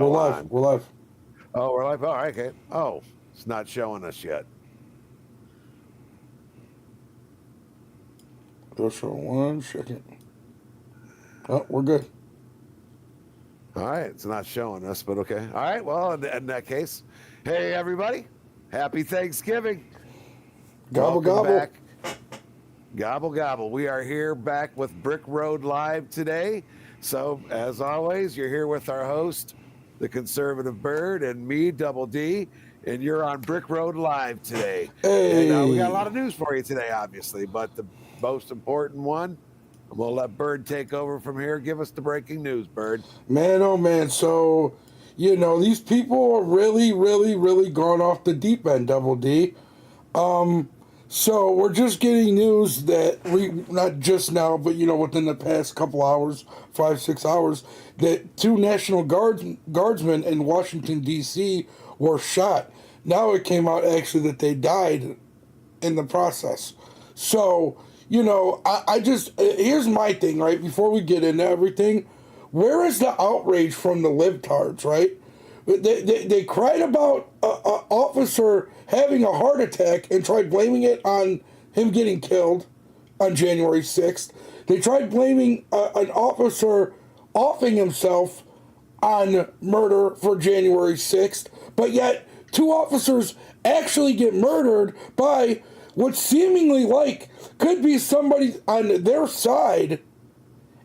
We're live. on. We're live. Oh, we're live. Oh, okay. Oh, it's not showing us yet. Just for 1 second. Oh, we're good. All right, it's not showing us, but okay. All right, well, in that case, hey everybody, happy Thanksgiving. Gobble, Welcome gobble. back. Gobble gobble. We are here back with Brick Road Live today. So as always, you're here with our host, the Conservative Bird, and me, Double D, and you're on Brick Road Live today. Hey. And we got a lot of news for you today, obviously, but the most important one, I'm gonna let Bird take over from here. Give us the breaking news, Bird. Man, oh man. So, these people are really, really, really gone off the deep end, Double D. So we're just getting news that not just now, but within the past couple hours, 5-6 hours, that 2 National Guardsmen in Washington D.C. were shot. Now it came out actually that they died in the process. So I just here's my thing, right? Before we get into everything, where is the outrage from the libtards, right? They cried about an officer having a heart attack and tried blaming it on him getting killed on January 6th. They tried blaming an officer offing himself on murder for January 6th, but yet 2 officers actually get murdered by what seemingly could be somebody on their side.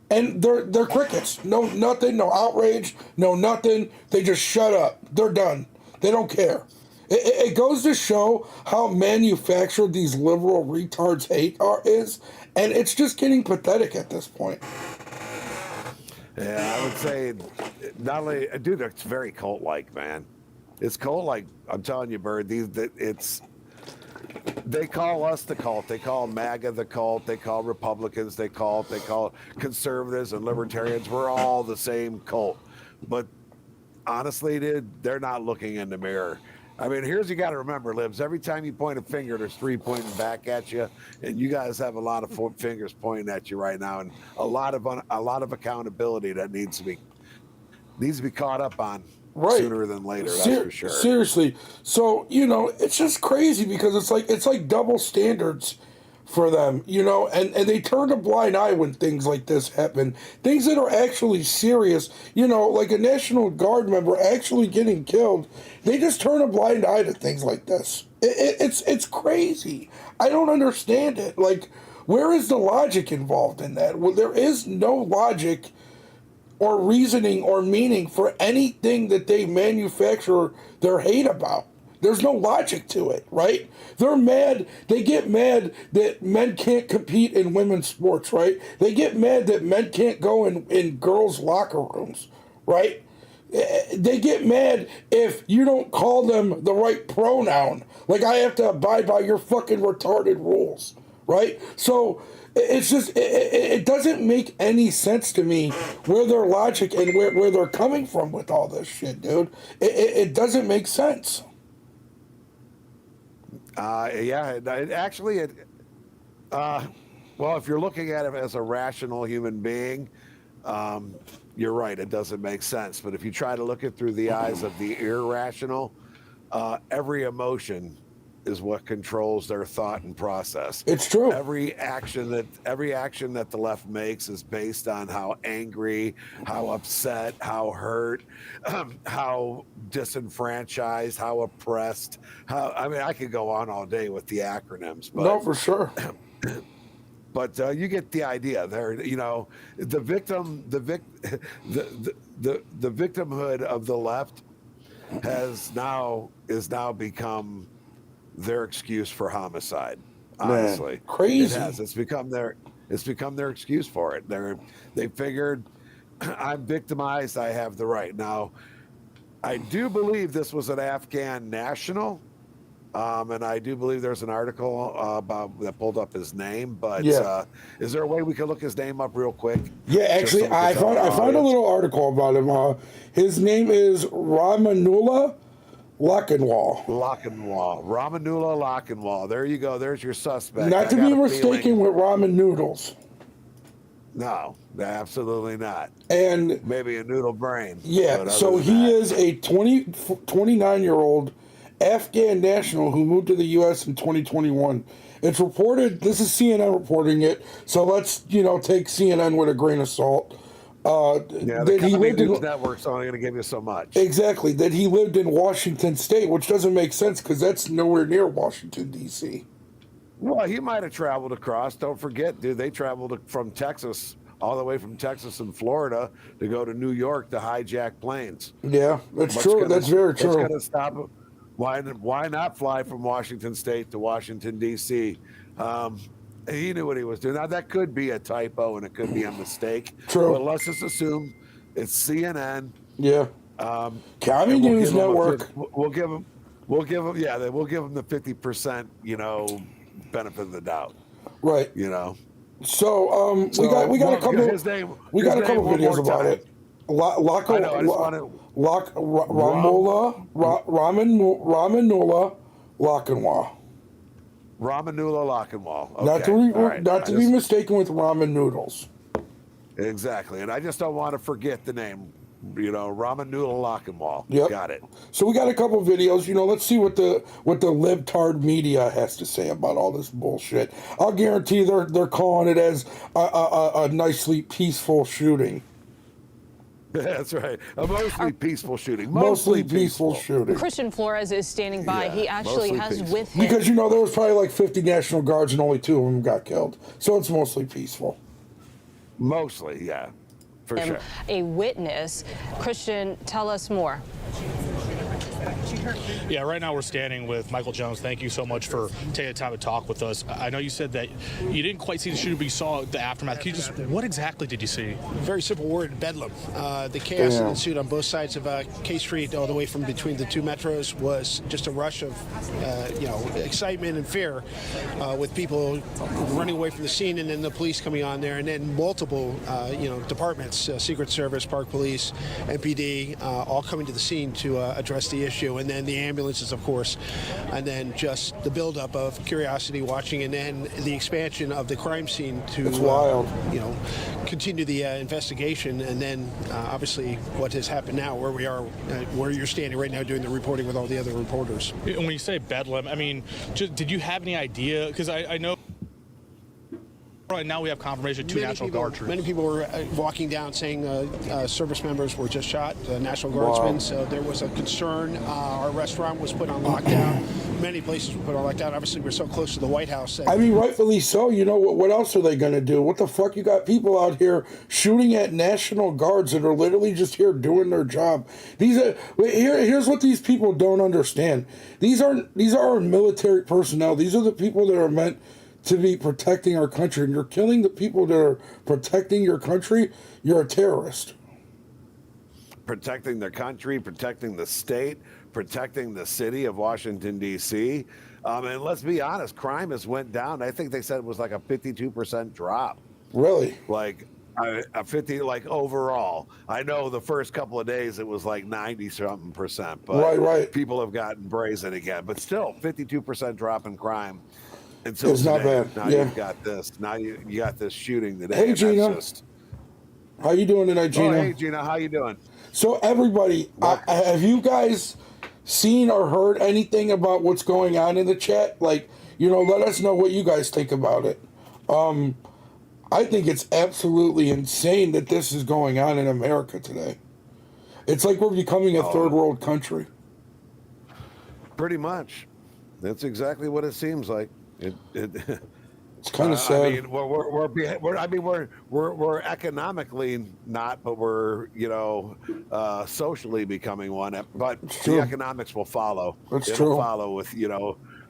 And they're crickets. No nothing, no outrage, no nothing. They just shut up. They're done. They don't care. It goes to show how manufactured these liberal retards hate is, and it's just getting pathetic at this point. Yeah, I would say not only, dude, it's very cult-like, man. It's cult-like. I'm telling you, Bird. They call us the cult. They call MAGA the cult. They call Republicans the cult. They call conservatives and libertarians. We're all the same cult. But honestly, dude, they're not looking in the mirror. I mean, here's you got to remember, Libs. Every time you point a finger, there's 3 pointing back at you, and you guys have a lot of fingers pointing at you right now, and a lot of accountability that needs to be caught up on. Right. Sooner than later, that's for sure. Seriously. So, it's just crazy because it's like double standards for them, and they turn a blind eye when things like this happen. Things that are actually serious, like a National Guard member actually getting killed, they just turn a blind eye to things like this. It's crazy. I don't understand it. Like, where is the logic involved in that? Well, there is no logic or reasoning or meaning for anything that they manufacture their hate about. There's no logic to it, right? They're mad. They get mad that men can't compete in women's sports, right? They get mad that men can't go in girls' locker rooms, right? They get mad if you don't call them the right pronoun. Like, I have to abide by your fucking retarded rules, right? So it's just, it doesn't make any sense to me where their logic and where they're coming from with all this shit, dude. It doesn't make sense. Yeah, well, if you're looking at it as a rational human being, you're right, it doesn't make sense. But if you try to look it through the eyes of the irrational, every emotion is what controls their thought and process. It's true. Every action that the left makes is based on how angry, how upset, how hurt, how disenfranchised, how oppressed. I could go on all day with the acronyms. But, no, for sure. But you get the idea. There, the victimhood of the left is now become their excuse for homicide. Honestly, man, crazy. It has. It's become their excuse for it. They figured, I'm victimized, I have the right. Now, I do believe this was an Afghan national, and I do believe there's an article about that pulled up his name. But yeah. Is there a way we could look his name up real quick? Yeah, actually, so I found a little article about him. His name is Ramanullah Lochinwall. Ramanullah Lochinwall. There you go. There's your suspect. Not to be mistaken with ramen noodles. No, absolutely not. And Maybe a noodle brain. yeah, But other so than he that, is a 29-year-old Afghan national who moved to the U.S. in 2021. It's reported, this is CNN reporting it, so let's, take CNN with a grain of salt. yeah, the That he commie lived news in, network's only going to give you so much. exactly, that he lived in Washington State, which doesn't make sense because that's nowhere near Washington, D.C. Well, he might have traveled across. Don't forget, dude, they traveled from Texas, all the way from Texas and Florida to go to New York to hijack planes. Yeah, that's What's true. gonna, That's very what's true. going to stop him? Why not fly from Washington State to Washington, D.C.? He knew what he was doing. Now, that could be a typo and it could be a mistake. True. But let's just assume it's CNN. Yeah. Commie And we'll News give him Network. we'll give him, we'll give him the 50%, benefit of the doubt. Right. So we got a couple His name. we his got a name couple one videos more about time. it. Lako I know. I just want to. Ramanula Lakanwa. Ramanula Lockenwall. Okay. Not to be mistaken with ramen noodles. Exactly, and I just don't want to forget the name. Ramanula Lockenwall. Yep. Got it. So we got a couple videos. Let's see what the libtard media has to say about all this bullshit. I'll guarantee they're calling it as a nicely peaceful shooting. That's right. A mostly peaceful shooting. Mostly peaceful shooting. Christian Flores is standing by. Yeah, He actually mostly has peaceful. with him. Because there was probably like 50 National Guards and only 2 of them got killed. So it's mostly peaceful. Mostly, yeah. For sure. A witness. Christian, tell us more. Yeah, right now we're standing with Michael Jones. Thank you so much for taking the time to talk with us. I know you said that you didn't quite see the shooting, but you saw the aftermath. Can you what exactly did you see? Very simple word, bedlam. The chaos that ensued on both sides of K Street, all the way from between the 2 metros, was just a rush of, excitement and fear, with people running away from the scene, and then the police coming on there, and then multiple, departments, Secret Service, Park Police, MPD, all coming to the scene to address the issue, and then the ambulances, of course, and then just the buildup of curiosity watching, and then the expansion of the crime scene to, It's wild. continue the investigation, and then obviously what has happened now, where we are, where you're standing right now doing the reporting with all the other reporters. And when you say bedlam, I mean, did you have any idea? Because I know right now we have confirmation 2 National Guard troops. Many people were walking down saying service members were just shot, National Guardsmen. Wow. So there was a concern. Our restaurant was put on lockdown. Many places were put on lockdown. Obviously, we're so close to the White House. I mean, rightfully so. What else are they going to do? What the fuck? You got people out here shooting at National Guards that are literally just here doing their job. Here's what these people don't understand. These are our military personnel. These are the people that are meant to be protecting our country, and you're killing the people that are protecting your country. You're a terrorist. Protecting the country, protecting the state, protecting the city of Washington, D.C. And let's be honest, crime has went down. I think they said it was like a 52% drop. Really? Like a 50, like overall. I know the first couple of days it was like 90-something%, but Right. people have gotten brazen again. But still, 52% drop in crime. Until It's not today. bad. Now Yeah. you've got this. Now you got this shooting today. Hey, and Gina. that's just... How you doing tonight, Gina? Oh, hey, Gina, how you doing? So everybody, have you guys seen or heard anything about what's going on in the chat? Like, let us know what you guys think about it. I think it's absolutely insane that this is going on in America today. It's like we're becoming a third world country. Pretty much. That's exactly what it seems like. It's kind of sad. I mean, we're economically not, but we're socially becoming one. But the economics will follow. That's It'll true. follow with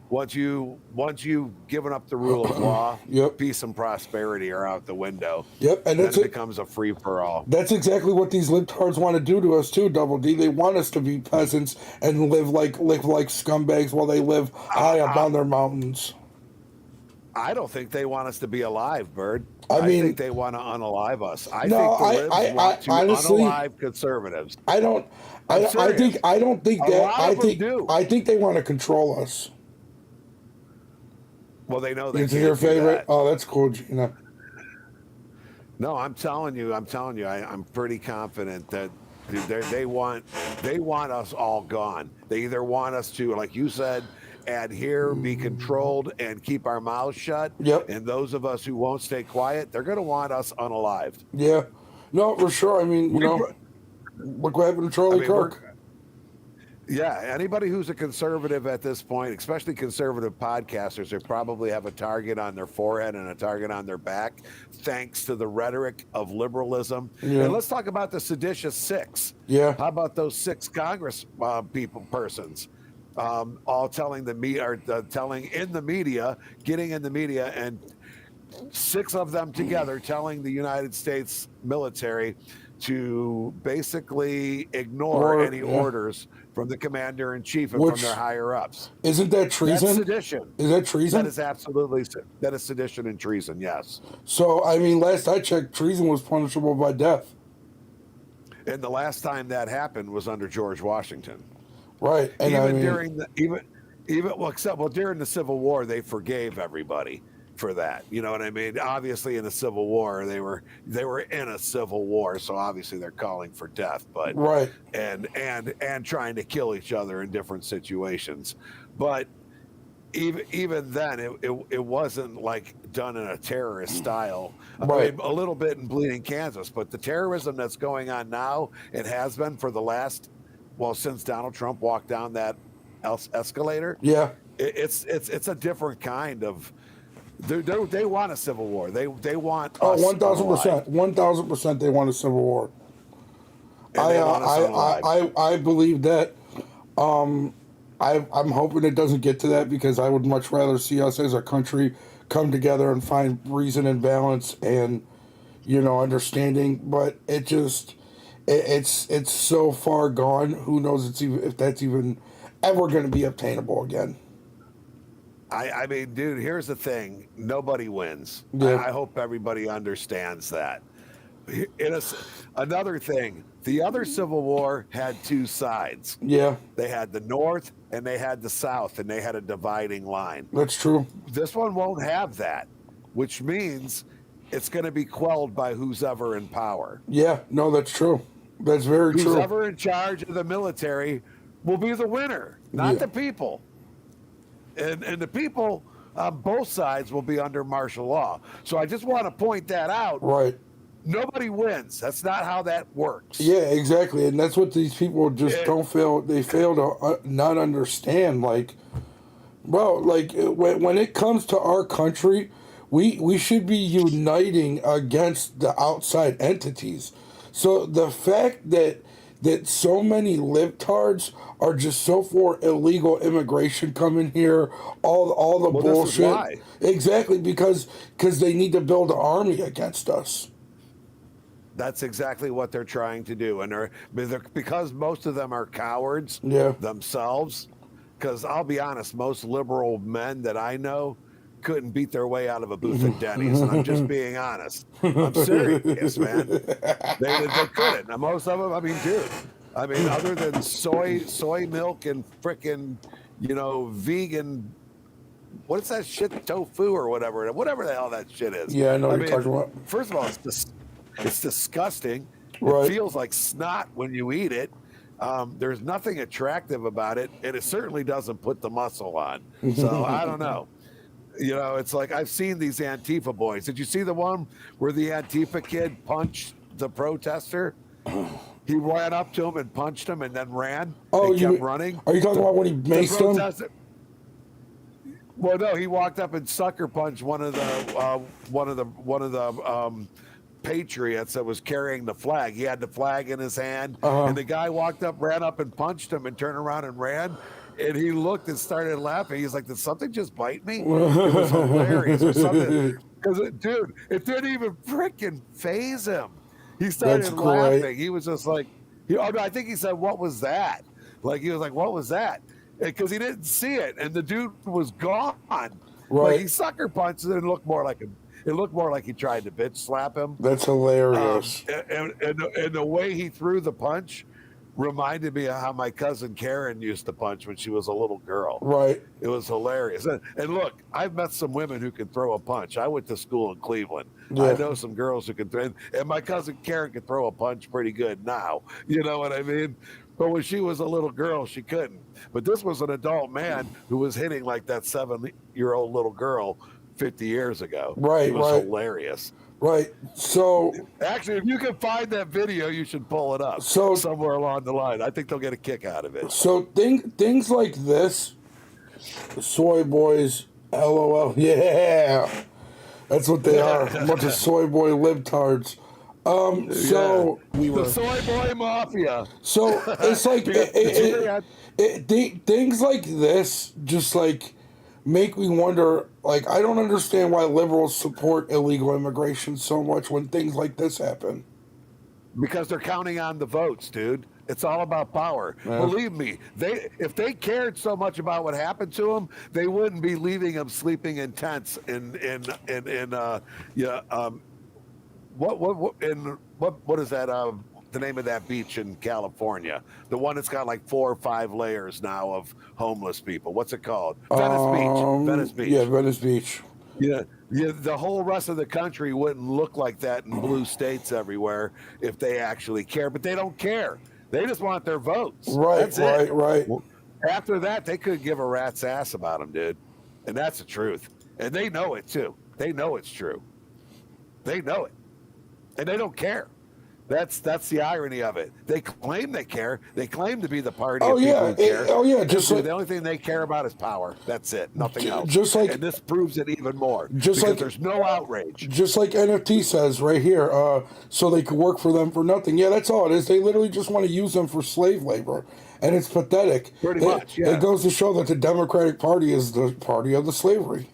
once you've given up the rule of law, Yep. peace and prosperity are out the window. Yep, and then that's it it. becomes a free for all. That's exactly what these libtards want to do to us too, Double D. They want us to be peasants and live like scumbags while they live high up on their mountains. I don't think they want us to be alive, Bird. I mean, think they want to unalive us. I no, think the libs want to honestly, unalive conservatives. I don't think that. I think they want to control us. Well, they know they Is can't your do favorite? that. Oh, that's cool, Gina. No, I'm telling you, I'm pretty confident that they want us all gone. They either want us to, like you said, adhere, be controlled, and keep our mouths shut. Yep. And those of us who won't stay quiet, they're going to want us unalived. Yeah. No, for sure. I mean, look what happened to Charlie Kirk. Yeah, anybody who's a conservative at this point, especially conservative podcasters, they probably have a target on their forehead and a target on their back, thanks to the rhetoric of liberalism. Yeah. And let's talk about the seditious six. Yeah. How about those six Congress persons, all telling the media, getting in the media, and six of them together telling the United States military to basically ignore any orders from the commander in chief and from their higher ups. Isn't that treason? That's sedition. Is that treason? That is absolutely, that is sedition and treason. Yes. So I mean, last I checked, treason was punishable by death. And the last time that happened was under George Washington. Right. And even during during the Civil War, they forgave everybody for that. You know what I mean? Obviously in the Civil War, they were in a civil war, so obviously they're calling for death, but right. And trying to kill each other in different situations. But even then it wasn't like done in a terrorist style. Right. I mean, a little bit in Bleeding Kansas, but the terrorism that's going on now, it has been for the last, since Donald Trump walked down that escalator. Yeah. It's a different kind of. They want a civil war. They want. 1,000%. 1,000% they want a civil war. I believe that. I'm hoping it doesn't get to that, because I would much rather see us as a country come together and find reason and balance and, understanding. But it's so far gone. Who knows if that's even ever going to be obtainable again. I mean, dude, here's the thing. Nobody wins. Yeah. I hope everybody understands that. Another thing, the other Civil War had two sides. Yeah. They had the North and they had the South, and they had a dividing line. That's true. This one won't have that, which means it's going to be quelled by who's ever in power. Yeah, no, that's true. That's very true. Who's ever in charge of the military will be the winner, not the people. And the people on both sides will be under martial law. So I just want to point that out. Right. Nobody wins. That's not how that works. Yeah, exactly. And that's what these people just they fail to not understand. Like, bro, like when it comes to our country, we should be uniting against the outside entities. So the fact that so many libtards are just so for illegal immigration coming here, all the bullshit. This is why. Exactly, because they need to build an army against us. That's exactly what they're trying to do, and because most of them are cowards themselves. Because I'll be honest, most liberal men that I know couldn't beat their way out of a booth at Denny's, and I'm just being honest. I'm serious, man. They couldn't. Now, most of them, I mean, dude. I mean, other than soy milk and frickin', vegan, what is that shit, tofu or whatever the hell that shit is. Yeah, I know what you're talking about. First of all, it's disgusting. Right. It feels like snot when you eat it. There's nothing attractive about it, and it certainly doesn't put the muscle on. So I don't know. It's like I've seen these Antifa boys. Did you see the one where the Antifa kid punched the protester? He ran up to him and punched him and then ran. Oh, and kept running. Are you talking about when he maced him? Well, no, he walked up and sucker punched one of the patriots that was carrying the flag. He had the flag in his hand, and the guy walked up, ran up and punched him, and turned around and ran. And he looked and started laughing. He's like, "Did something just bite me?" It was hilarious or something. Because, dude, it didn't even freaking faze him. He started laughing. He was just like, I think he said, "What was that?" Like, he was like, "What was that?" Because he didn't see it, and the dude was gone. Right. Like, he sucker punched it, and it looked more like he tried to bitch slap him. That's hilarious. And the way he threw the punch reminded me of how my cousin Karen used to punch when she was a little girl. Right. It was hilarious. And look, I've met some women who can throw a punch. I went to school in Cleveland. Yeah. I know some girls who can throw, and my cousin Karen can throw a punch pretty good now. You know what I mean? But when she was a little girl, she couldn't. But this was an adult man who was hitting like that 7-year-old little girl 50 years ago. Right, It was right. hilarious. Right. So Actually, if you can find that video, you should pull it up somewhere along the line. I think they'll get a kick out of it. So things like this, soy boys, LOL, yeah, that's what they are, a bunch of soy boy libtards. So We were The soy boy mafia. so it's like things like this just like make me wonder. Like I don't understand why liberals support illegal immigration so much when things like this happen. Because they're counting on the votes, dude. It's all about power. Yeah. Believe me, if they cared so much about what happened to them, they wouldn't be leaving them sleeping in tents what is that the name of that beach in California? The one that's got like 4 or 5 layers now of homeless people. What's it called? Venice Beach. Yeah, Venice Beach. Yeah, the whole rest of the country wouldn't look like that in blue states everywhere if they actually care, but they don't care. They just want their votes. Right, That's it. right. After that, they couldn't give a rat's ass about them, dude. And that's the truth. And they know it too. They know it's true. They know it. And they don't care. That's the irony of it. They claim they care. They claim to be the party of people who care. Just like, the only thing they care about is power. That's it. Nothing else. Just like, and this proves it even more. Just because like there's no outrage. Just like NFT says right here, so they could work for them for nothing. Yeah, that's all it is. They literally just want to use them for slave labor, and it's pathetic. Pretty much. Yeah. It goes to show that the Democratic Party is the party of the slavery.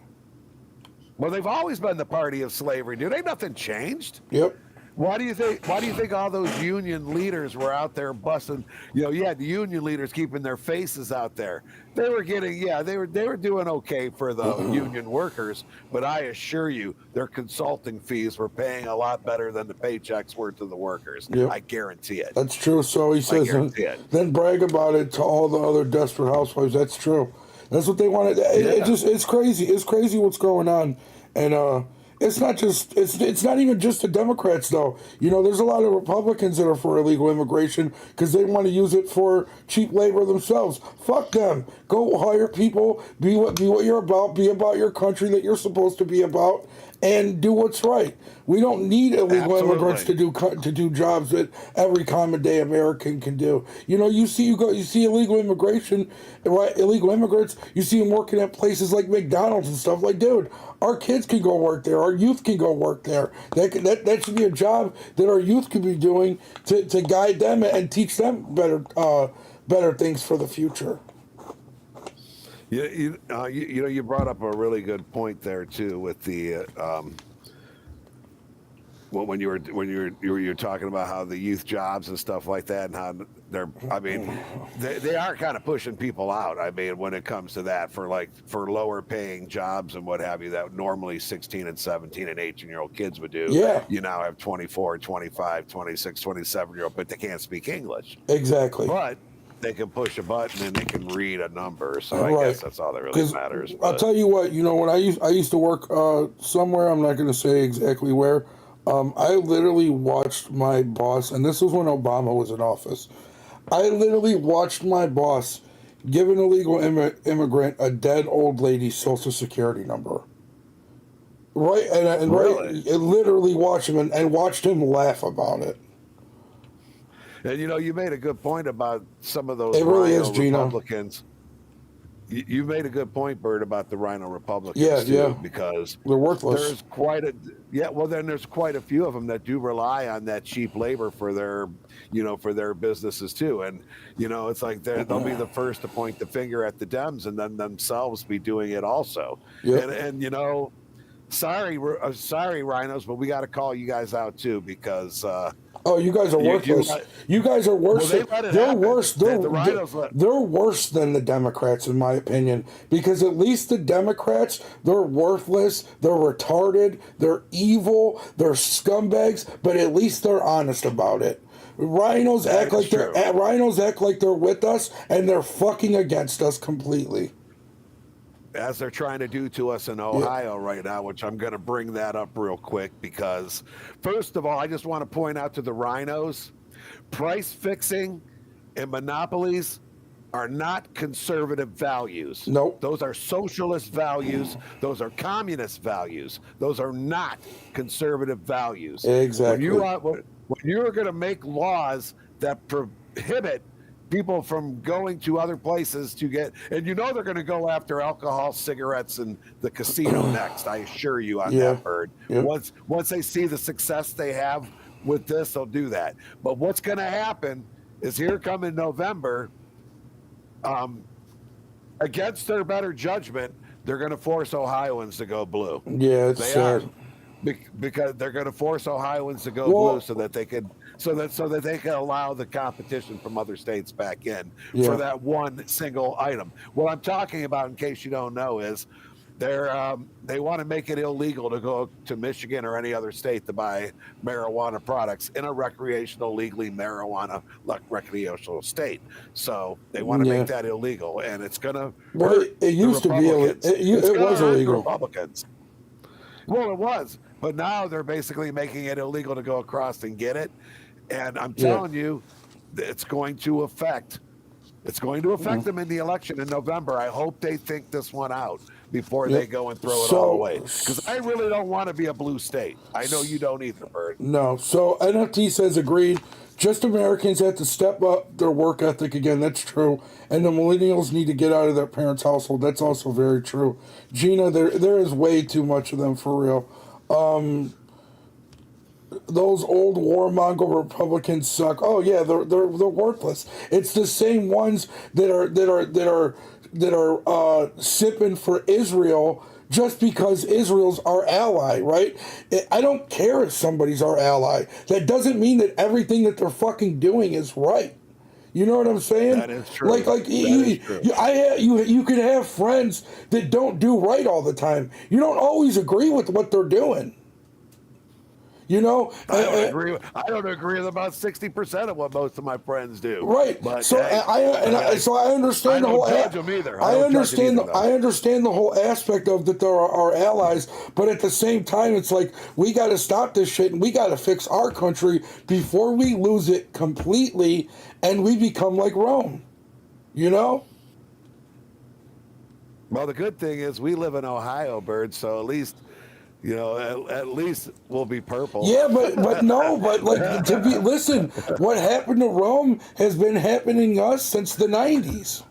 Well, they've always been the party of slavery, dude. Ain't nothing changed. Yep. Why do you think all those union leaders were out there busting? You had the union leaders keeping their faces out there. They were getting, they were doing okay for the union workers, but I assure you, their consulting fees were paying a lot better than the paychecks were to the workers. Yep. I guarantee it. That's true. So he says, then brag about it to all the other desperate housewives. That's true. That's what they wanted. It's crazy. It's crazy what's going on, and it's not even just the Democrats though. There's a lot of Republicans that are for illegal immigration because they want to use it for cheap labor themselves. Fuck them. Go hire people. Be what you're about. Be about your country that you're supposed to be about, and do what's right. We don't need illegal immigrants to do jobs that every common day American can do. You see illegal immigration, right? Illegal immigrants. You see them working at places like McDonald's and stuff. Like, dude, our kids can go work there. Our youth can go work there. That should be a job that our youth could be doing to guide them and teach them better things for the future. You brought up a really good point there too with the when you were talking about how the youth jobs and stuff like that, and how they are kind of pushing people out. When it comes to that for lower paying jobs and what have you, that normally 16 and 17 and 18-year-old kids would do. Yeah. You now have 24, 25, 26, 27-year-old, but they can't speak English. Exactly. But they can push a button and they can read a number. So I guess that's all that really matters. I'll tell you what, when I used to work somewhere, I'm not going to say exactly where. I literally watched my boss, and this was when Obama was in office. I literally watched my boss give an illegal immigrant a dead old lady's social security number. Right, and really? Right, literally watched him and watched him laugh about it. And you made a good point about some of those Republicans. You made a good point, Bert, about the Rhino Republicans too, because they're worthless. There's quite a few of them that do rely on that cheap labor for their businesses too, and it's like they'll be the first to point the finger at the Dems and then themselves be doing it also. Yep. And sorry Rhinos, but we got to call you guys out too because. You guys are worthless. You guys are worse. They're worse. They're worse than the Democrats, in my opinion, because at least the Democrats, they're worthless, they're retarded, they're evil, they're scumbags, but at least they're honest about it. Rhinos That act is like true. rhinos act like they're with us, and they're fucking against us completely. As they're trying to do to us in Yeah. Ohio right now, which I'm going to bring that up real quick because, first of all, I just want to point out to the rhinos, price fixing and monopolies are not conservative values. Nope. Those are socialist values. Those are communist values. Those are not conservative values. Exactly. When you're going to make laws that prohibit people from going to other places to get, and you know they're going to go after alcohol, cigarettes, and the casino next. I assure you on Yeah. that, Bird. Yep. Once they see the success they have with this, they'll do that. But what's going to happen is here come in November, against their better judgment, they're going to force Ohioans to go blue. Yeah, it's They sad. are. Because they're going to force Ohioans to go Well- blue so that they can allow the competition from other states back in Yeah. for that one single item. What I'm talking about, in case you don't know, is they want to make it illegal to go to Michigan or any other state to buy marijuana products in a legally recreational state. So they want to Yeah. make that illegal, and it's going to Well, hurt it used the to be Republicans. it It's gonna was hurt the illegal. Republicans. Well, it was, but now they're basically making it illegal to go across and get it. And I'm telling you, it's going to affect them in the election in November. I hope they think this one out before they go and throw it all away. Because I really don't want to be a blue state. I know you don't either, Bird. No. So NFT says agreed. Just Americans have to step up their work ethic again. That's true. And the millennials need to get out of their parents' household. That's also very true. Gina, there is way too much of them for real. Those old warmonger Republicans suck. Oh yeah, they're worthless. It's the same ones that are sipping for Israel just because Israel's our ally, right? I don't care if somebody's our ally. That doesn't mean that everything that they're fucking doing is right. You know what I'm saying? That is true. Like you can have friends that don't do right all the time. You don't always agree with what they're doing. You know, I don't agree with about 60% of what most of my friends do. Right. But so I understand the whole. I don't judge them either. I understand. though. I understand the whole aspect of that. There are our allies, but at the same time, it's like we got to stop this shit and we got to fix our country before we lose it completely and we become like Rome. You know. Well, the good thing is we live in Ohio, Bird, so at least. You know, at least we'll be purple. Yeah, but like listen, what happened to Rome has been happening to us since the 90s.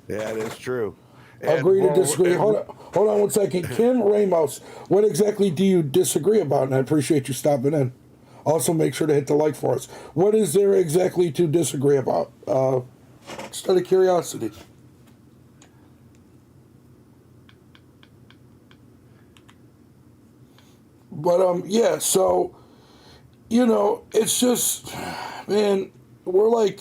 Yeah, it is true. Agree to disagree. Hold on 1 second. Kim Ramos, what exactly do you disagree about? And I appreciate you stopping in. Also, make sure to hit the like for us. What is there exactly to disagree about? Just out of curiosity. But yeah, so you know, it's just, man, we're like,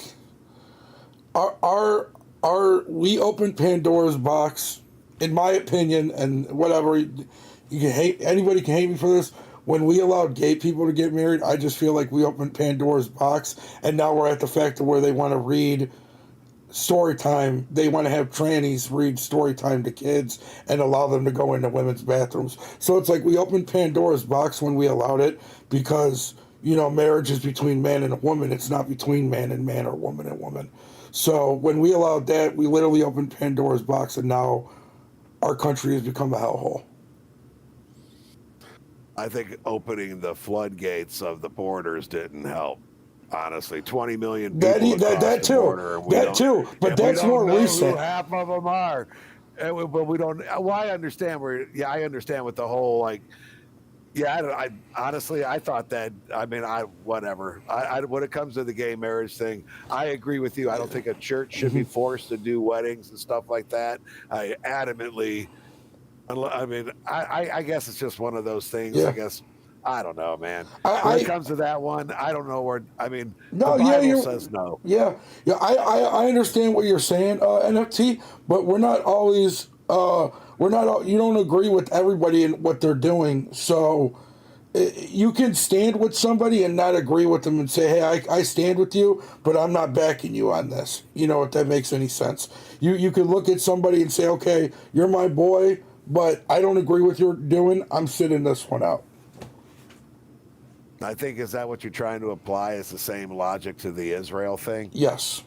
we opened Pandora's box, in my opinion, and whatever. You can hate, anybody can hate me for this. When we allowed gay people to get married, I just feel like we opened Pandora's box, and now we're at the factor where they want to read story time. They want to have trannies read story time to kids and allow them to go into women's bathrooms. So it's like we opened Pandora's box when we allowed it because, you know, marriage is between man and a woman. It's not between man or woman and woman. So when we allowed that, we literally opened Pandora's box, and now our country has become a hellhole. I think opening the floodgates of the borders didn't help. Honestly, 20 million people that too. But that's more recent. Half of them are, but we don't. Well, I understand where. Yeah, I understand with the whole like. Yeah, I honestly, I thought that. I mean, whatever. When it comes to the gay marriage thing, I agree with you. I don't think a church should be forced to do weddings and stuff like that. I adamantly. I mean, I guess it's just one of those things. Yeah. I guess. I don't know, man. When it comes to that one, I don't know where. I mean, no, the Bible says no. Yeah. I understand what you're saying, NFT, but we're not always. You don't agree with everybody and what they're doing, so you can stand with somebody and not agree with them and say, hey, I stand with you, but I'm not backing you on this. You know, if that makes any sense. You can look at somebody and say, okay, you're my boy, but I don't agree with your doing. I'm sitting this one out. I think, is that what you're trying to apply? Is the same logic to the Israel thing? Yes.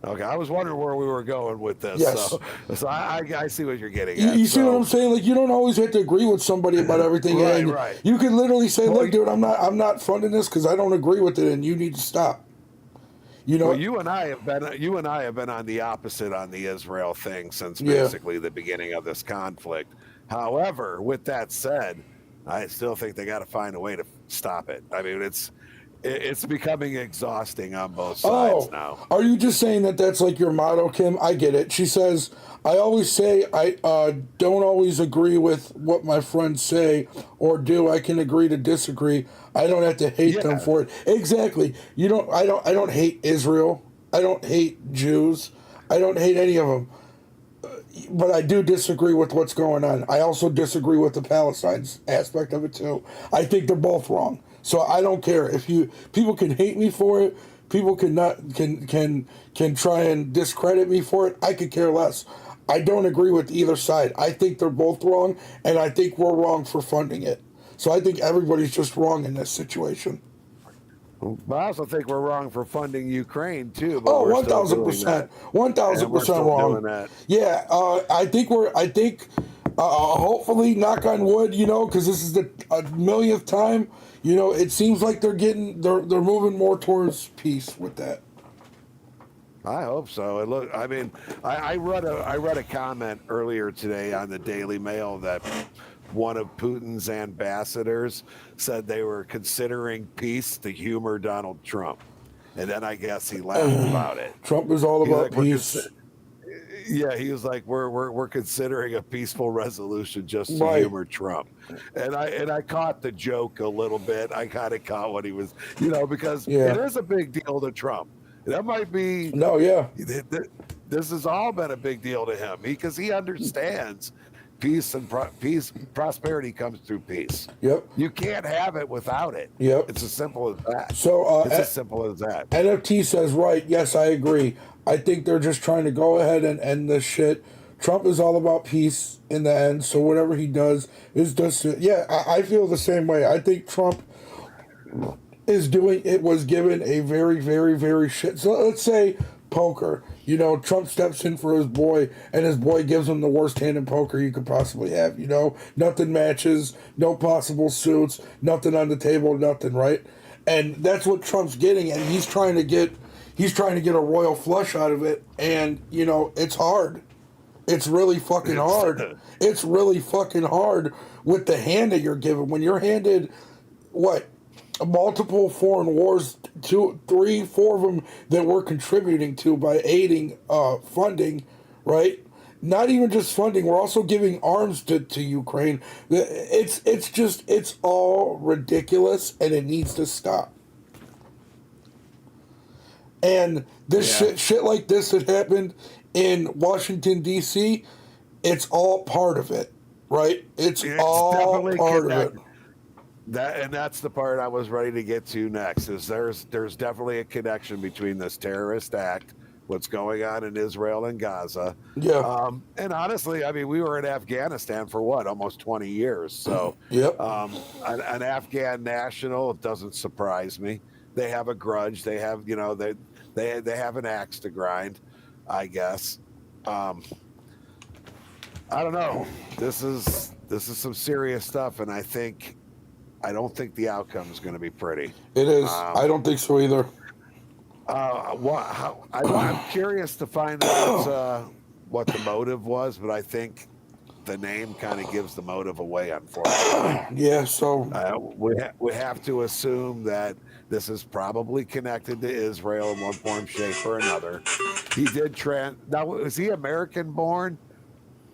Okay, I was wondering where we were going with this. Yes. So I see what you're getting You, at. you see what I'm saying? Like, you don't always have to agree with somebody about everything. Right, and right. You can literally say, Well, look, dude, I'm not funding this because I don't agree with it, and you need to stop. You know, well, you and I have been on the opposite on the Israel thing since Yeah. basically the beginning of this conflict. However, with that said, I still think they got to find a way to stop it. I mean, it's becoming exhausting on both sides now. Are you just saying that that's like your motto, Kim? I get it. She says, I always say I don't always agree with what my friends say or do. I can agree to disagree. I don't have to hate them for it. Exactly. I don't hate Israel. I don't hate Jews. I don't hate any of them. But I do disagree with what's going on. I also disagree with the Palestine aspect of it too. I think they're both wrong. So I don't care if people can hate me for it. People can try and discredit me for it. I could care less. I don't agree with either side. I think they're both wrong, and I think we're wrong for funding it. So I think everybody's just wrong in this situation. But I also think we're wrong for funding Ukraine too. But Oh, we're still doing 1,000%, that. 1,000% wrong. Doing that. Yeah, I think hopefully, knock on wood, you know, because this is the millionth time. You know, it seems like they're moving more towards peace with that. I hope so. I mean, I read a comment earlier today on the Daily Mail that one of Putin's ambassadors said they were considering peace to humor Donald Trump, and then I guess he laughed about it. Trump is all about Like, peace. Yeah, he was like, we're considering a peaceful resolution just to Right. humor Trump, and I caught the joke a little bit. I kind of caught what he was, you know, because it is a big deal to Trump. That might be This has all been a big deal to him because he understands peace and prosperity comes through peace. Yep. You can't have it without it. Yep. It's as simple as that. So it's as simple as that. NFT says, right, yes, I agree. I think they're just trying to go ahead and end this shit. Trump is all about peace in the end, so whatever he does is just... Yeah, I feel the same way. I think Trump was given a very, very, very shit... So let's say poker. You know, Trump steps in for his boy, and his boy gives him the worst hand in poker you could possibly have, you know? Nothing matches, no possible suits, nothing on the table, nothing, right? And that's what Trump's getting, and he's trying to get a royal flush out of it, and, you know, it's hard. It's really fucking hard. It's really fucking hard with the hand that you're given. When you're handed, multiple foreign wars, 2, 3, 4 of them that we're contributing to by aiding, funding, right? Not even just funding, we're also giving arms to Ukraine. It's all ridiculous, and it needs to stop. And this shit like this that happened in Washington, D.C., it's all part of it, right? It's all part of it. That's the part I was ready to get to next. Is there's definitely a connection between this terrorist act, what's going on in Israel and Gaza. Yeah. And honestly, I mean, we were in Afghanistan for almost 20 years. So Yep. An Afghan national, it doesn't surprise me. They have a grudge. They have, you know, they have an axe to grind, I guess. I don't know. This is some serious stuff, and I don't think the outcome is going to be pretty. It is. I don't think so either. I'm curious to find out what the motive was, but I think the name kind of gives the motive away, unfortunately. Yeah, so... we have to assume that this is probably connected to Israel in one form, shape, or another. He did now, is he American-born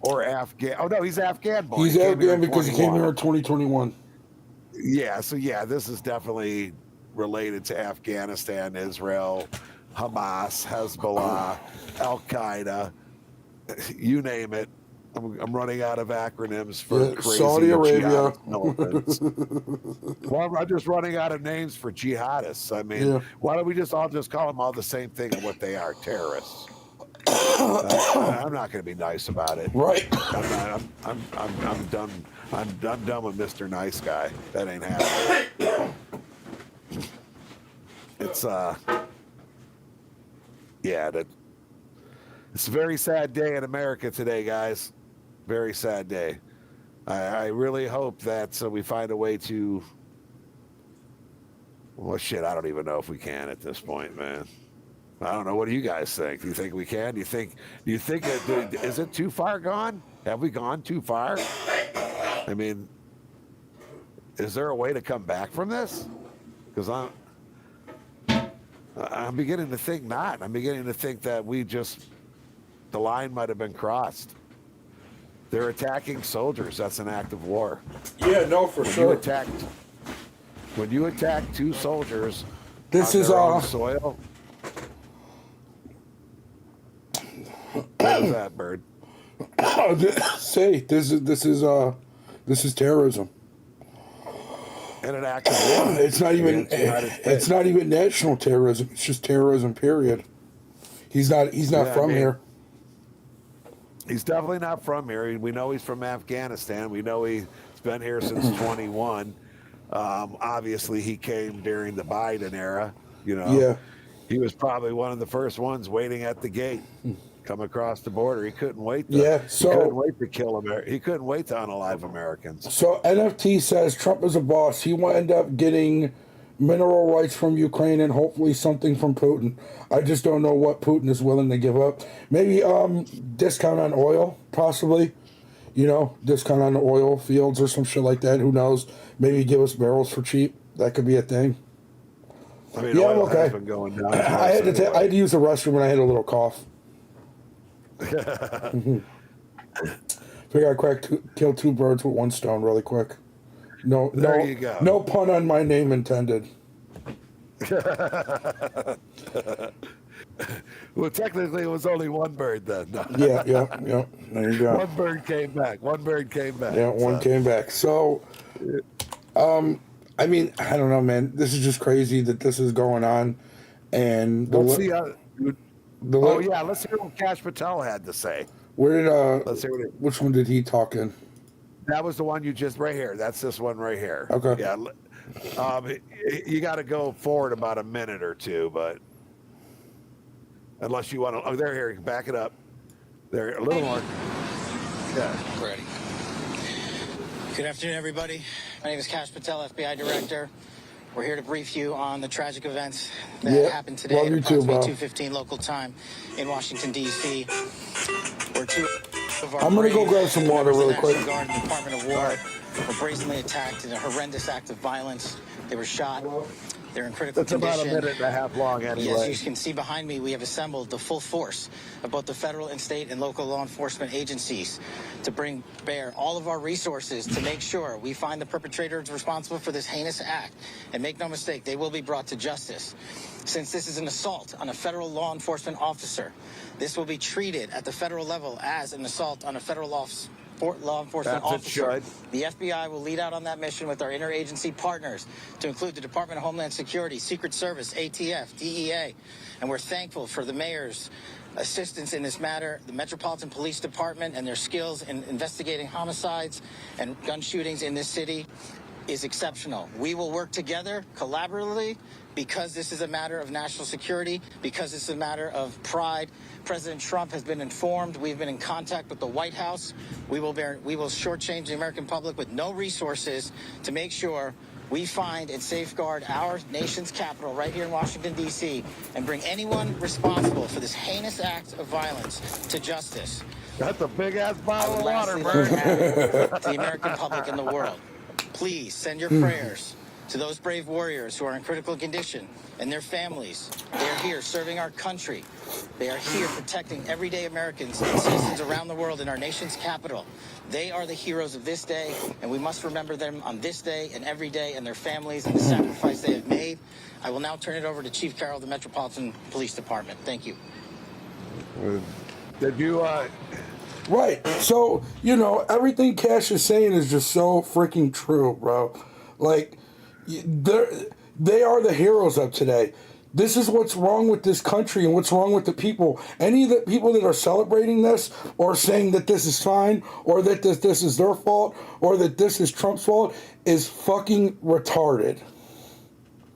or Afghan? Oh, no, he's Afghan-born. He's Afghan because he came here in 2021. Yeah, so this is definitely related to Afghanistan, Israel, Hamas, Hezbollah, Al-Qaeda, you name it. I'm running out of acronyms for crazy Saudi Arabia. jihadist militants. Well, I'm just running out of names for jihadists. I mean, why don't we just all just call them all the same thing and what they are, terrorists? I'm not going to be nice about it. Right. I'm done. I'm done with Mr. Nice Guy. That ain't happening. It's it's a very sad day in America today, guys. Very sad day. I really hope that we find a way to. Well, shit, I don't even know if we can at this point, man. I don't know. What do you guys think? Do you think we can? Do you think is it too far gone? Have we gone too far? I mean, is there a way to come back from this? Because I'm beginning to think not. I'm beginning to think that the line might have been crossed. They're attacking soldiers. That's an act of war. Yeah, no, for sure. When you attack two soldiers This on is their own soil. What was that, Bird? Say this is terrorism. And an act of war. It's not even national terrorism. It's just terrorism. Period. He's not from here. He's definitely not from here. We know he's from Afghanistan. We know he's been here since 21. Obviously, he came during the Biden era. Yeah. He was probably one of the first ones waiting at the gate. Come across the border. He couldn't wait. He couldn't wait to kill America. He couldn't wait to unalive Americans. So NFT says Trump is a boss. He will end up getting mineral rights from Ukraine and hopefully something from Putin. I just don't know what Putin is willing to give up. Maybe discount on oil, possibly. Discount on the oil fields or some shit like that. Who knows? Maybe give us barrels for cheap. That could be a thing. I mean, yeah, I'm oil okay. has been going down. I had to use the restroom when I had a little cough. Figure I killed two birds with one stone really quick. There you go. No pun on my name intended. Well, technically, it was only one bird then. Yeah. There you go. One bird came back. Yeah, one came back. So, I mean, I don't know, man. This is just crazy that this is going on. And let's see. Let's hear what Kash Patel had to say. Where did let's hear which one did he talk in? That was the one you just right here. That's this one right here. Okay. Yeah. You got to go forward about a minute or two, but unless you want to. Oh, there, here. Back it up. There, a little more. Yeah. Ready. Good afternoon, everybody. My name is Kash Patel, FBI Director. We're here to brief you on the tragic events that happened today at approximately 2:15 local time in Washington, D.C. Where two of our I'm going to go grab some water really quick. Guard and Department of War were brazenly attacked in a horrendous act of violence. They were shot. They're in critical condition. That's about a minute and a half long anyway. As you can see behind me, we have assembled the full force of both the federal and state and local law enforcement agencies to bring bear all of our resources to make sure we find the perpetrators responsible for this heinous act. And make no mistake, they will be brought to justice. Since this is an assault on a federal law enforcement officer, this will be treated at the federal level as an assault on a federal law enforcement officer. The FBI will lead out on that mission with our interagency partners, to include the Department of Homeland Security, Secret Service, ATF, DEA. And we're thankful for the mayor's assistance in this matter, the Metropolitan Police Department and their skills in investigating homicides and gun shootings in this city is exceptional. We will work together collaboratively because this is a matter of national security, because it's a matter of pride. President Trump has been informed. We've been in contact with the White House. We will shortchange the American public with no resources to make sure we find and safeguard our nation's capital right here in Washington, D.C., and bring anyone responsible for this heinous act of violence to justice. That's a big-ass bottle of water, Bird. To the American public and the world, please send your prayers to those brave warriors who are in critical condition and their families. They are here serving our country. They are here protecting everyday Americans and citizens around the world in our nation's capital. They are the heroes of this day, and we must remember them on this day and every day, and their families and the sacrifice they have made. I will now turn it over to Chief Carroll of the Metropolitan Police Department. Thank you. Did you Right. So, everything Cash is saying is just so freaking true, bro. Like, they are the heroes of today. This is what's wrong with this country and what's wrong with the people. Any of the people that are celebrating this or saying that this is fine or that this is their fault or that this is Trump's fault is fucking retarded.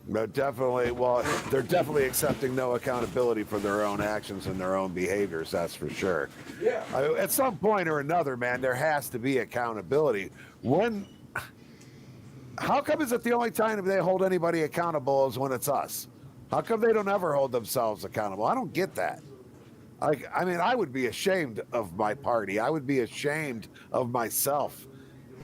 They're definitely accepting no accountability for their own actions and their own behaviors. That's for sure. Yeah. At some point or another, man, there has to be accountability. How come is it the only time they hold anybody accountable is when it's us? How come they don't ever hold themselves accountable? I don't get that. I would be ashamed of my party. I would be ashamed of myself.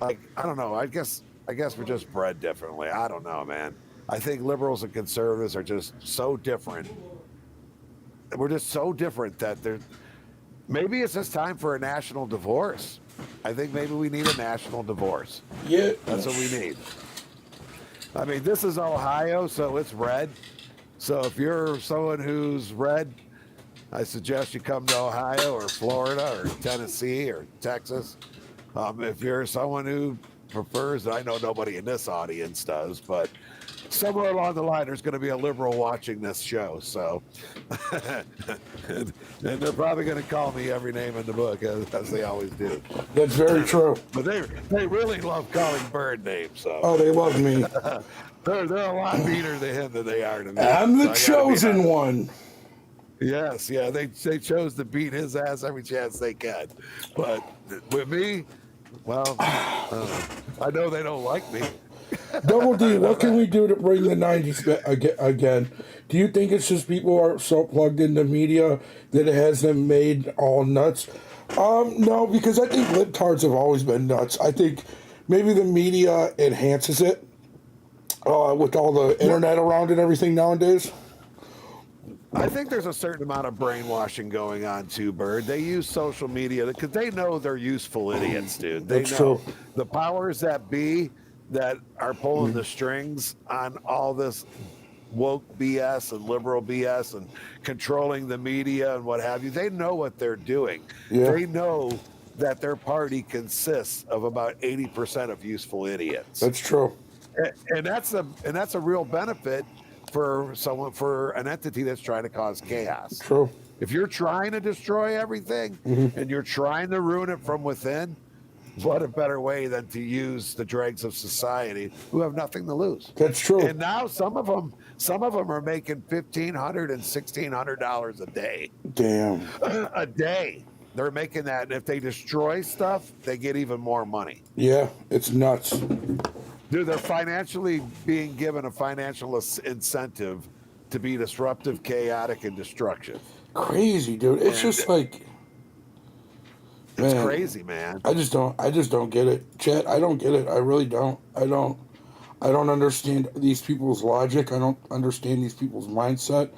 I don't know. I guess we're just bred differently. I don't know, man. I think liberals and conservatives are just so different. We're just so different that maybe it's just time for a national divorce. I think maybe we need a national divorce. Yeah. That's what we need. I mean, this is Ohio, so it's red. So if you're someone who's red, I suggest you come to Ohio or Florida or Tennessee or Texas. If you're someone who prefers, I know nobody in this audience does, but somewhere along the line, there's going to be a liberal watching this show. So, and they're probably going to call me every name in the book, as they always do. That's very true. But they really love calling Bird names. So. Oh, they love me. They're a lot meaner to him than they are to me. I'm the chosen one. Yes, yeah, they chose to beat his ass every chance they can. But with me, well, I know they don't like me. Double D, what can we do to bring the 90s again? Do you think it's just people are so plugged into media that it has them made all nuts? No, because I think libtards have always been nuts. I think maybe the media enhances it with all the internet around and everything nowadays. I think there's a certain amount of brainwashing going on too, Bird. They use social media because they know they're useful idiots, dude. They That's know true. the powers that be that are pulling the strings on all this woke BS and liberal BS and controlling the media and what have you. They know what they're doing. Yeah. They know that their party consists of about 80% of useful idiots. That's true. And that's a real benefit for an entity that's trying to cause chaos. True. If you're trying to destroy everything and you're trying to ruin it from within, what a better way than to use the dregs of society who have nothing to lose. That's true. And now some of them are making $1,500 and $1,600 a day. Damn. A day. They're making that. And if they destroy stuff, they get even more money. Yeah, it's nuts. Dude, they're financially being given a financial incentive to be disruptive, chaotic, and destructive. Crazy, dude. It's just like, It's man, crazy, man. I just don't get it. Chet, I don't get it. I really don't. I don't understand these people's logic. I don't understand these people's mindset.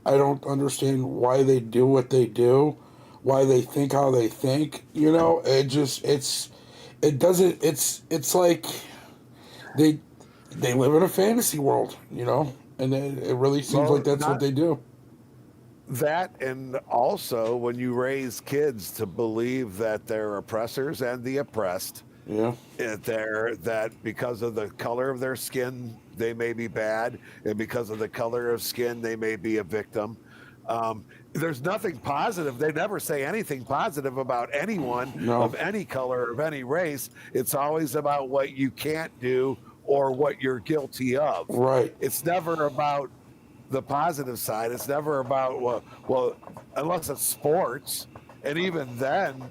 I don't understand why they do what they do, why they think how they think. It's like they live in a fantasy world, and it really seems like that's what they do. That, and also when you raise kids to believe that they're oppressors and the oppressed, Yeah. that because of the color of their skin they may be bad, and because of the color of skin they may be a victim. There's nothing positive. They never say anything positive about anyone of any color, of any race. It's always about what you can't do or what you're guilty of. Right. It's never about the positive side. It's never about, well, unless it's sports. And even then,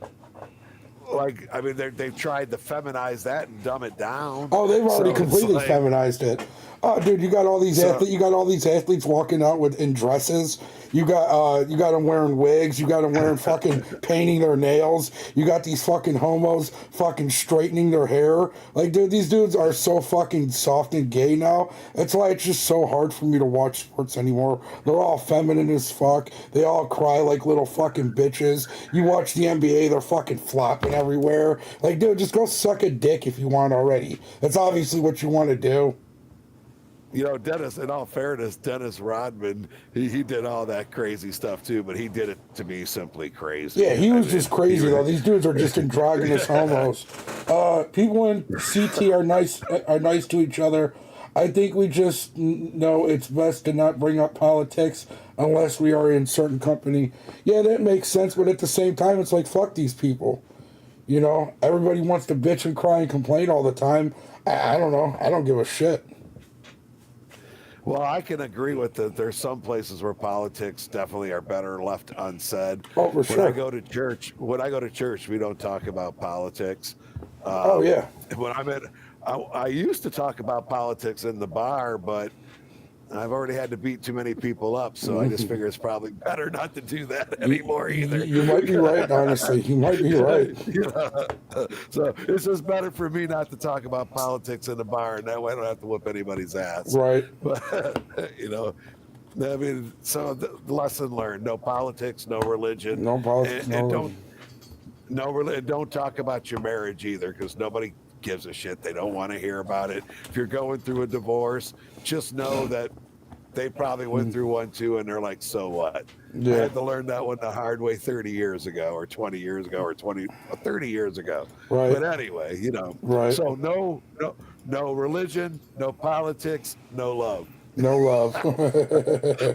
they've tried to feminize that and dumb it down. Oh, they've already completely feminized it. Oh, dude, you got all these athletes walking out in dresses. You got them wearing wigs. You got them wearing fucking painting their nails. You got these fucking homos fucking straightening their hair. Like, dude, these dudes are so fucking soft and gay now. That's why it's just so hard for me to watch sports anymore. They're all feminine as fuck. They all cry like little fucking bitches. You watch the NBA, they're fucking flopping everywhere. Like, dude, just go suck a dick if you want already. That's obviously what you want to do. You know, Dennis, in all fairness, Dennis Rodman, he did all that crazy stuff too, but he did it to be simply crazy. Yeah, he was I mean, just crazy he though. was- These dudes are just androgynous homos. People in CT are nice to each other. I think we just know it's best to not bring up politics unless we are in certain company. Yeah, that makes sense, but at the same time, it's like, fuck these people. You know, everybody wants to bitch and cry and complain all the time. I don't know. I don't give a shit. Well, I can agree with that. There's some places where politics definitely are better left unsaid. Oh, for sure. When I go to church, we don't talk about politics. Oh, yeah. When I used to talk about politics in the bar, but I've already had to beat too many people up, so I just figure it's probably better not to do that anymore either. You might be right, honestly. You might be right. You know? So it's just better for me not to talk about politics in the bar, and that way I don't have to whoop anybody's ass. Right. But, you know, I mean, so the lesson learned: no politics, no religion, No politics, and no don't talk about your marriage either, because nobody gives a shit. They don't want to hear about it. If you're going through a divorce, just know that they probably went through one too, and they're like, so what? Yeah. I had to learn that one the hard way 30 years ago, or 20 years ago, or 30 years ago. Right. But anyway, you know. Right. So no religion, no politics, no love. No love.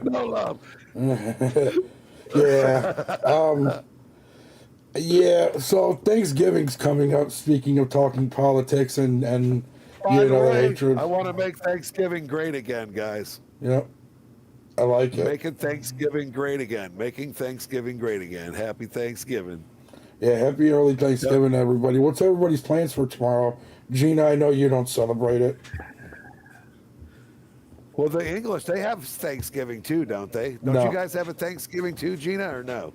No love. Yeah. Yeah, so Thanksgiving's coming up, speaking of talking politics and By you the know, the way, hatred. I want to make Thanksgiving great again, guys. Yep. I like it. Making Thanksgiving great again. Making Thanksgiving great again. Happy Thanksgiving. Yeah, happy early Thanksgiving, everybody. What's everybody's plans for tomorrow? Gina, I know you don't celebrate it. Well, the English, they have Thanksgiving too, don't they? Don't No. you guys have a Thanksgiving too, Gina, or no?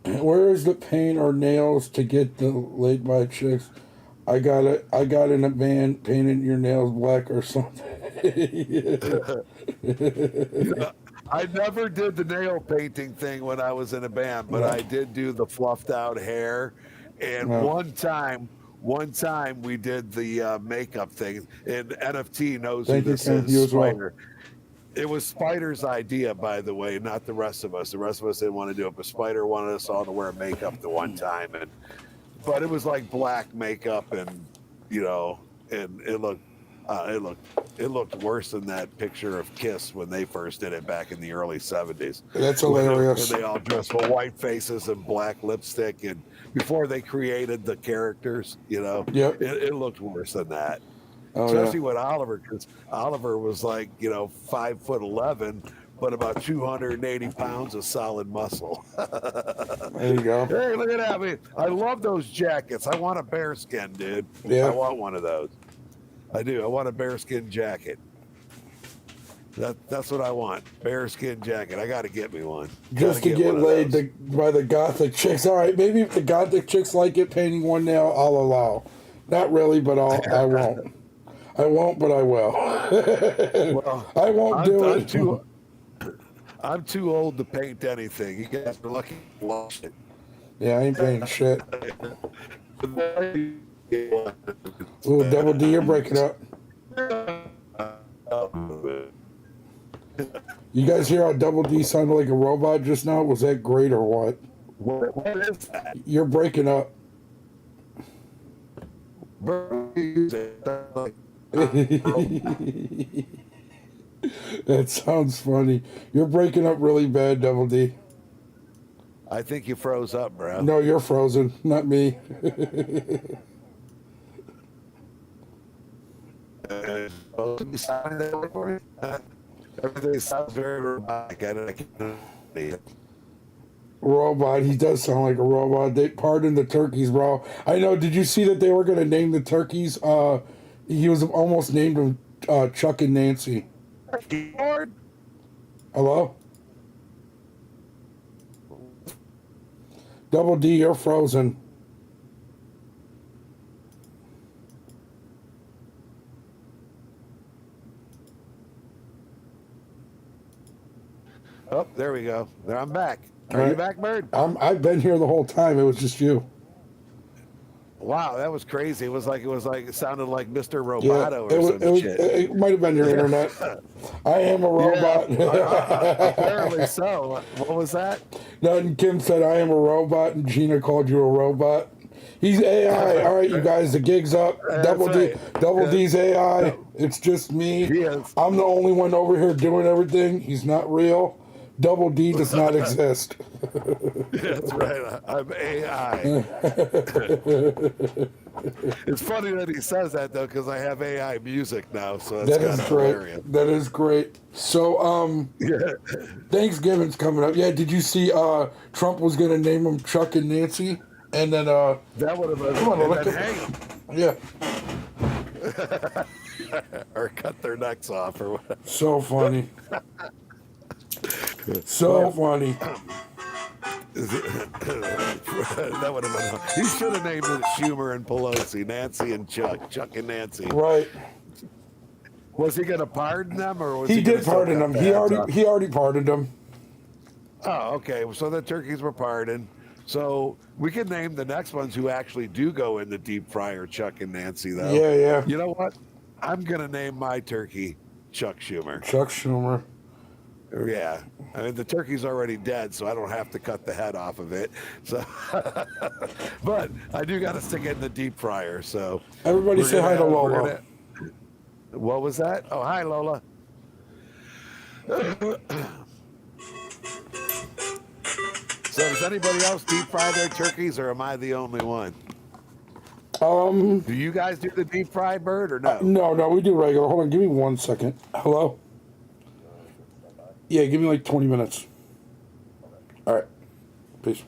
Where is the paint or nails to get the laid by chicks? I got in a band painted your nails black or something. I never did the nail painting thing when I was in a band, but I did do the fluffed out hair. And one time we did the makeup thing, and NFT knows Thank who you, this Ken. is. You as well. Spider. It was Spider's idea, by the way, not the rest of us. The rest of us didn't want to do it, but Spider wanted us all to wear makeup the one time, but it was like black makeup, and you know, and it looked worse than that picture of Kiss when they first did it back in the early 70s. That's hilarious. And they all dressed with white faces and black lipstick, and before they created the characters, you know, Yep. it looked worse than that. Oh, Especially yeah. with Oliver, because Oliver was like, you know, 5'11", but about 280 pounds of solid muscle. There you go. Hey, look at that! I love those jackets. I want a bearskin, dude. Yeah. I want one of those. I do. I want a bearskin jacket. That's what I want. Bearskin jacket. I got to get me one. Just Gotta to get one of laid those. by the gothic chicks. All right, maybe if the gothic chicks like it painting one nail, I'll allow. Not really, but I won't. I won't, but I will. Well, I won't do it. I'm too old to paint anything. You guys are lucky to watch it. Yeah, I ain't painting shit. Ooh, Double D, you're breaking up. You guys hear how Double D sounded like a robot just now? Was that great or what? What is that? You're breaking up. That sounds funny. You're breaking up really bad, Double D. I think you froze up, bro. No, you're frozen, not me. Everything sounds very robotic. I can't. Robot, he does sound like a robot. Pardon the turkeys, bro. I know. Did you see that they were going to name the turkeys? He was almost named them Chuck and Nancy. Keyboard? Hello? Double D, you're frozen. Oh, there we go. There, I'm back. Are All you right. back, Bird? I've been here the whole time. It was just you. Wow, that was crazy. It sounded like Mr. Yeah, Roboto or some shit. it might have been your internet. I am a robot. Apparently so. What was that? Then Kim said, I am a robot, and Gina called you a robot. He's AI. All right, you guys, the gig's up. Double D, right. Double D's AI. It's just me. He is. I'm the only one over here doing everything. He's not real. Double D does not exist. That's right. I'm AI. It's funny that he says that though, because I have AI music now, so that's kind of hilarious. That is great. So, Thanksgiving's coming up. Yeah, did you see Trump was going to name them Chuck and Nancy? And then, that would have been. come on, And look then at, yeah. Or cut their necks off, or whatever. so funny. So funny. That would have been. He should have named it Schumer and Pelosi, Nancy and Chuck, Chuck and Nancy. Right. Was he going to pardon them, or was He gonna did pardon still them. cut the heads He already pardoned them. off? Oh, okay. So the turkeys were pardoned. So we can name the next ones who actually do go in the deep fryer, Chuck and Nancy, though. Yeah. You know what? I'm going to name my turkey Chuck Schumer. Chuck Schumer. Yeah. I mean, the turkey's already dead, so I don't have to cut the head off of it. So, but I do got to stick it in the deep fryer. So Everybody we're say hi to gonna- Lola. we're gonna- What was that? Oh, hi, Lola. So does anybody else deep fry their turkeys, or am I the only one? Do you guys do the deep fry bird or no? No, we do regular. Hold on, give me 1 second. Hello? Yeah, give me like 20 minutes. All right. Peace.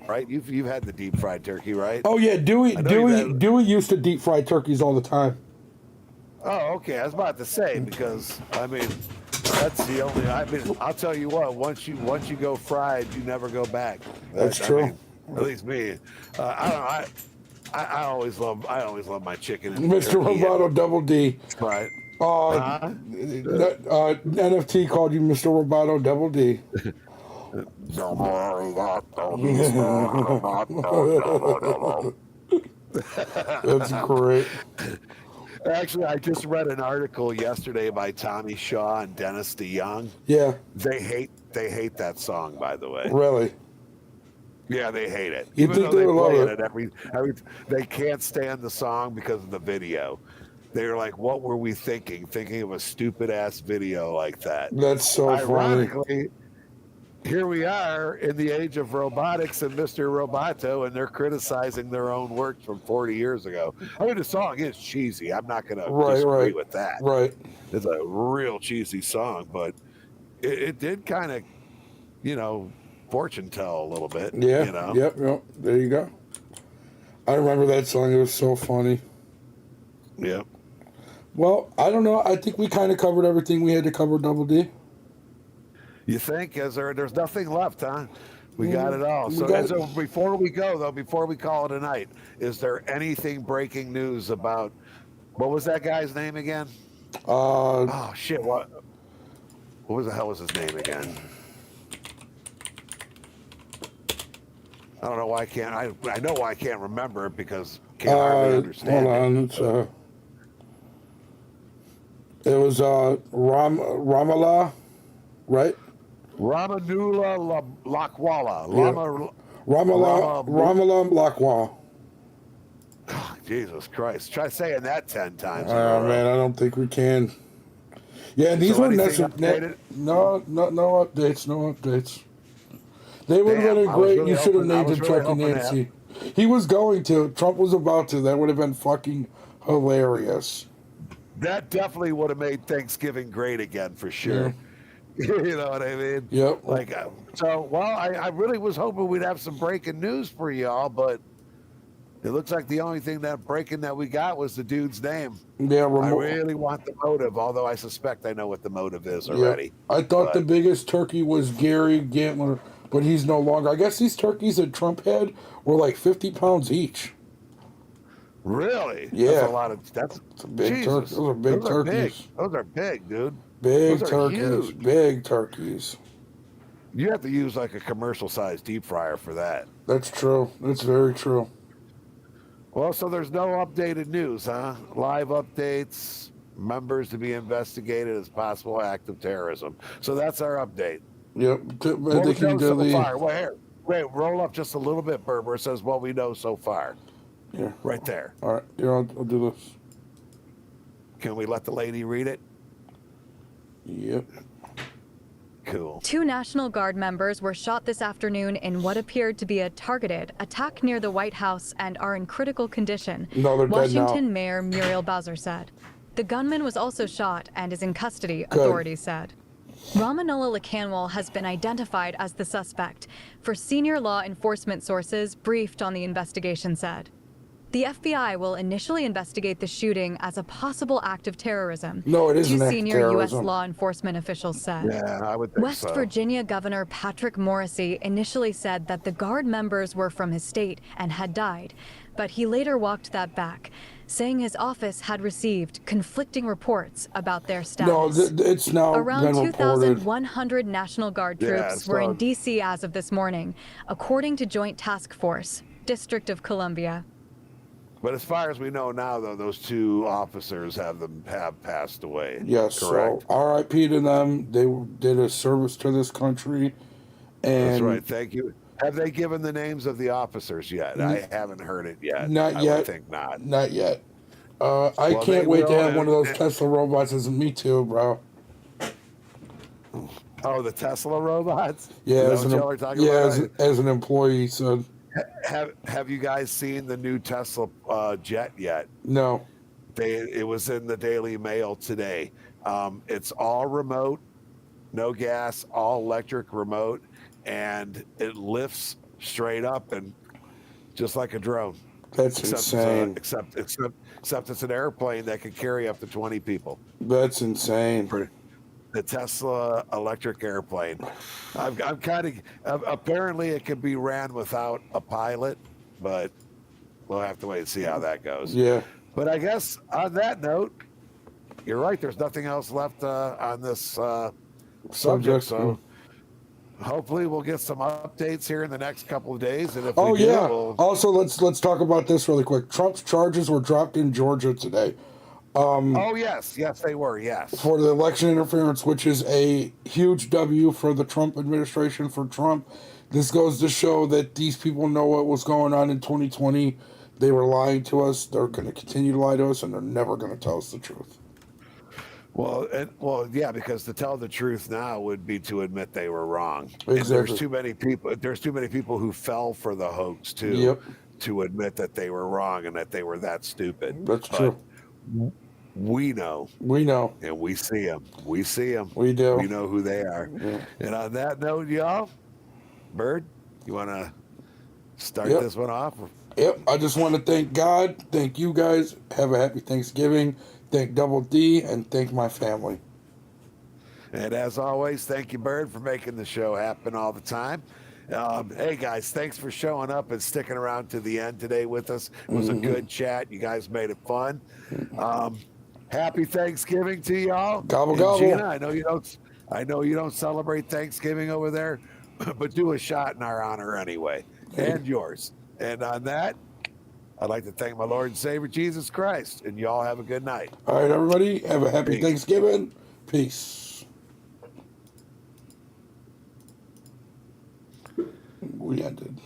Right? You've had the deep fried turkey, right? Oh yeah, know you've had- Dewey used to deep fry turkeys all the time. Oh, okay. I was about to say, because I mean, that's the only. I mean, I'll tell you what. Once you go fried, you never go back. That's I true. mean, at least me. I don't know. I always love my chicken. And Mr. turkey Roboto Double D. Right. NFT called you Mr. Roboto Double D. That's great. Actually, I just read an article yesterday by Tommy Shaw and Dennis DeYoung. Yeah, They hate that song, by the way. really. Yeah, they hate it. You Even think though they would love play it? every they can't stand the song because of the video. They're like, what were we thinking of a stupid ass video like that? That's so funny. Ironically, here we are in the age of robotics and Mr. Roboto, and they're criticizing their own work from 40 years ago. I mean, the song is cheesy. I'm not going to disagree with that. Right. It's a real cheesy song, but it did kind of, fortune tell a little bit. Yeah. Yep. There you go. I remember that song. It was so funny. Yep. Well, I don't know. I think we kind of covered everything we had to cover, Double D. You think? There's nothing left, huh? We got it all. So before we go, before we call it a night, is there anything breaking news about, what was that guy's name again? Oh, shit. What the hell was his name again? I don't know why I can't. I know why I can't remember it, because I can't hardly understand hold on. It was Ramallah, right? Ramanula Lakwala. Ramallah Lakwa. Jesus Christ. Try saying that 10 times. Oh, man, I don't think we can. Yeah, and these So were anything necessary. updated? No updates. They would have Damn, been I was great. really You should have hoping- I named was him really Chuck and hoping that. Nancy. He was going to. Trump was about to. That would have been fucking hilarious. That definitely would have made Thanksgiving great again, for sure. You know what I mean? Yep. I really was hoping we'd have some breaking news for y'all, but it looks like the only thing breaking that we got was the dude's name. Yeah, I really want the motive, although I suspect I know what the motive is already. I thought the biggest turkey was Gary Gantler, but he's no longer. I guess these turkeys that Trump had were like 50 pounds each. Really? Yeah. That's a lot of. That's a big Jesus. turkey. Those are big turkeys. Those are big, dude. Big Those are turkeys. huge. Big turkeys. You have to use like a commercial-sized deep fryer for that. That's true. That's very true. Well, so there's no updated news, huh? Live updates, members to be investigated as possible act of terrorism. So that's our update. Yep. What They we can know do so the far. Well, here, wait, roll up just a little bit, Berber. It says what we know so far. yeah. Right there. All right. Yeah, I'll do this. Can we let the lady read it? Yep. Cool. 2 National Guard members were shot this afternoon in what appeared to be a targeted attack near the White House and are in critical condition, No, they're dead now. Washington Mayor Muriel Bowser said. The gunman was also shot and is in custody, authorities said. Ramanullah Lakanwal has been identified as the suspect, for senior law enforcement sources briefed on the investigation said. The FBI will initially investigate the shooting as a possible act of terrorism. No, it is 2 an act of senior U.S. terrorism. law enforcement officials said. Yeah, I would think West so. Virginia Governor Patrick Morrisey initially said that the Guard members were from his state and had died, but he later walked that back, saying his office had received conflicting reports about their No, status. it's now Around been reported. 2,100 National Guard Yeah, troops were in so- D.C. as of this morning, according to Joint Task Force, District of Columbia. But as far as we know now, though, those 2 officers have passed away. Yes. Correct. So R.I.P. to them. They did a service to this country. And That's right. Thank you. Have they given the names of the officers yet? I haven't heard it yet. Not I yet. would think not. Not yet. I Well, can't they wait to will, have one of those and- Tesla robots as me too, bro. Oh, the Tesla robots? Yeah, Is that what y'all are talking about? as an employee. So Have you guys seen the new Tesla jet yet? no. It was in the Daily Mail today. It's all remote, no gas, all electric remote, and it lifts straight up and just like a drone. That's insane. Except it's an airplane that can carry up to 20 people. That's insane. The Tesla electric airplane. I'm kind of apparently it can be ran without a pilot, but we'll have to wait and see how that goes. Yeah. But I guess on that note, you're right. There's nothing else left on this subject. So hopefully we'll get some updates here in the next couple of days. And if Oh we do, yeah. we'll... Also, let's talk about this really quick. Trump's charges were dropped in Georgia today. Oh yes, they were. Yes. For the election interference, which is a huge W for the Trump administration, for Trump. This goes to show that these people know what was going on in 2020. They were lying to us. They're going to continue to lie to us, and they're never going to tell us the truth. Well, yeah, because to tell the truth now would be to admit they were wrong. Exactly. And there's too many people. There's too many people who fell for the hoax too, Yep. to admit that they were wrong and that they were that stupid. That's But true. We know. We know. And we see them. We see them. We do. We know who they are. Yeah. And on that note, y'all, Bird, you want to start Yep. this one off? Yep. I just want to thank God. Thank you guys. Have a happy Thanksgiving. Thank Double D and thank my family. And as always, thank you, Bird, for making the show happen all the time. Hey, guys, thanks for showing up and sticking around to the end today with us. It was a good chat. You guys made it fun. Happy Thanksgiving to y'all. Gobble, And gobble. Gina, I know you don't celebrate Thanksgiving over there, but do a shot in our honor anyway, and yours. And on that, I'd like to thank my Lord and Savior Jesus Christ, and y'all have a good night. All right, everybody. Have a happy Peace. Thanksgiving. Peace. We ended.